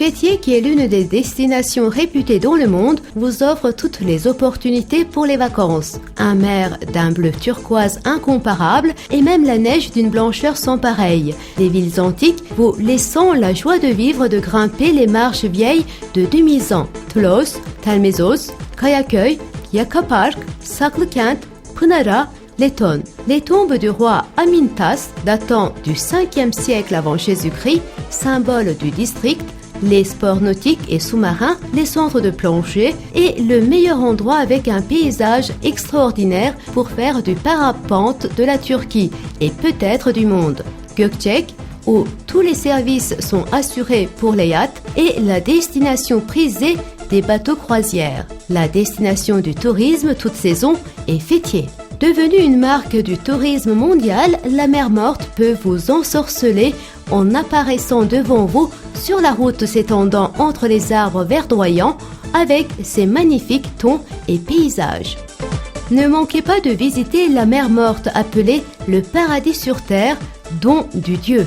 Fethiye, qui est l'une des destinations réputées dans le monde, vous offre toutes les opportunités pour les vacances. Un mer d'un bleu turquoise incomparable et même la neige d'une blancheur sans pareille. Des villes antiques vous laissant la joie de vivre de grimper les marches vieilles de 2000 ans. Tlos, Talmezos, Kayaköy, Yakapark, Saklıkent, Pınara, Letton. Les tombes du roi Amintas, datant du 5e siècle avant Jésus-Christ, symbole du district, les sports nautiques et sous-marins, les centres de plongée et le meilleur endroit avec un paysage extraordinaire pour faire du parapente de la Turquie et peut-être du monde. Gökçek, où tous les services sont assurés pour les yachts, est la destination prisée des bateaux croisières. La destination du tourisme toute saison est Fethiye. Devenue une marque du tourisme mondial, la mer Morte peut vous ensorceler en apparaissant devant vous sur la route s'étendant entre les arbres verdoyants avec ses magnifiques tons et paysages. Ne manquez pas de visiter la mer Morte appelée le paradis sur terre, don du Dieu.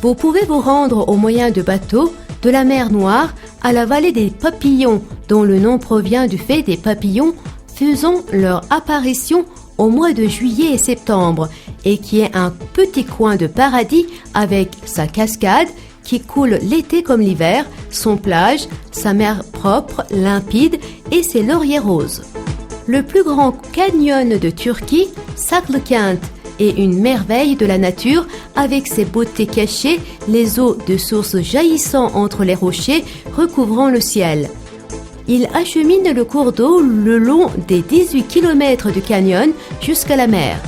Vous pouvez vous rendre au moyen de bateaux de la mer Noire à la vallée des papillons, dont le nom provient du fait des papillons faisant leur apparition au mois de juillet et septembre, et qui est un petit coin de paradis avec sa cascade qui coule l'été comme l'hiver, son plage, sa mer propre, limpide et ses lauriers roses. Le plus grand canyon de Turquie, Saklıkent, est une merveille de la nature avec ses beautés cachées, les eaux de sources jaillissant entre les rochers recouvrant le ciel. Il achemine le cours d'eau le long des 18 km du canyon jusqu'à la mer.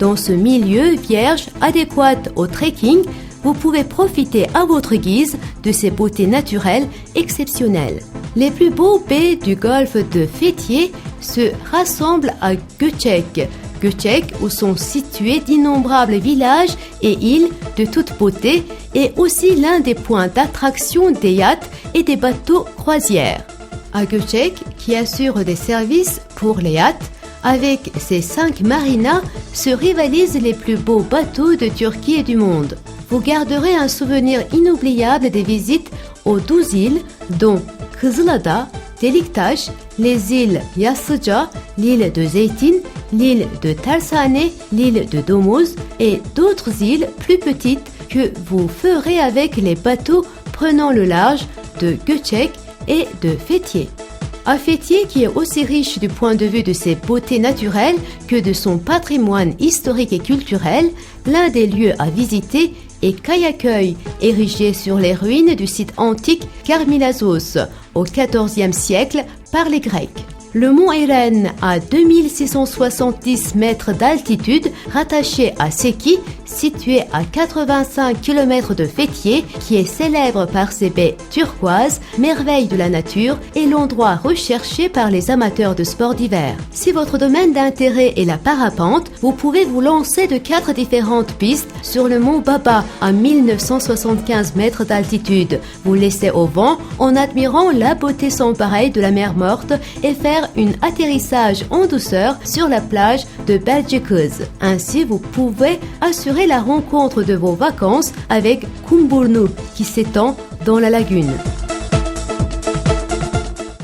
Dans ce milieu vierge adéquat au trekking, vous pouvez profiter à votre guise de ces beautés naturelles exceptionnelles. Les plus beaux baies du golfe de Fethiye se rassemblent à Gökçek, où sont situés d'innombrables villages et îles de toute beauté, et aussi l'un des points d'attraction des yachts et des bateaux croisières. À Gökçek, qui assure des services pour les yachts, avec ses 5 marinas, se rivalisent les plus beaux bateaux de Turquie et du monde. Vous garderez un souvenir inoubliable des visites aux 12 îles, dont Kızılada, Deliktaş, les îles Yaslıca, l'île de Zeytin, l'île de Tersane, l'île de Domuz et d'autres îles plus petites que vous ferez avec les bateaux prenant le large de Gökçek et de Fethiye. À Fethiye, qui est aussi riche du point de vue de ses beautés naturelles que de son patrimoine historique et culturel, l'un des lieux à visiter est Kayaköy, érigé sur les ruines du site antique Karmilazos au XIVe siècle par les Grecs. Le mont Eren, à 2670 mètres d'altitude, rattaché à Seki, situé à 85 km de Fethiye, qui est célèbre par ses baies turquoises, merveille de la nature et l'endroit recherché par les amateurs de sports d'hiver. Si votre domaine d'intérêt est la parapente, vous pouvez vous lancer de 4 différentes pistes sur le mont Baba à 1975 mètres d'altitude. Vous laissez au vent en admirant la beauté sans pareille de la mer Morte et faire un atterrissage en douceur sur la plage de Belcekız. Ainsi, vous pouvez assurer la rencontre de vos vacances avec Kumburnu qui s'étend dans la lagune.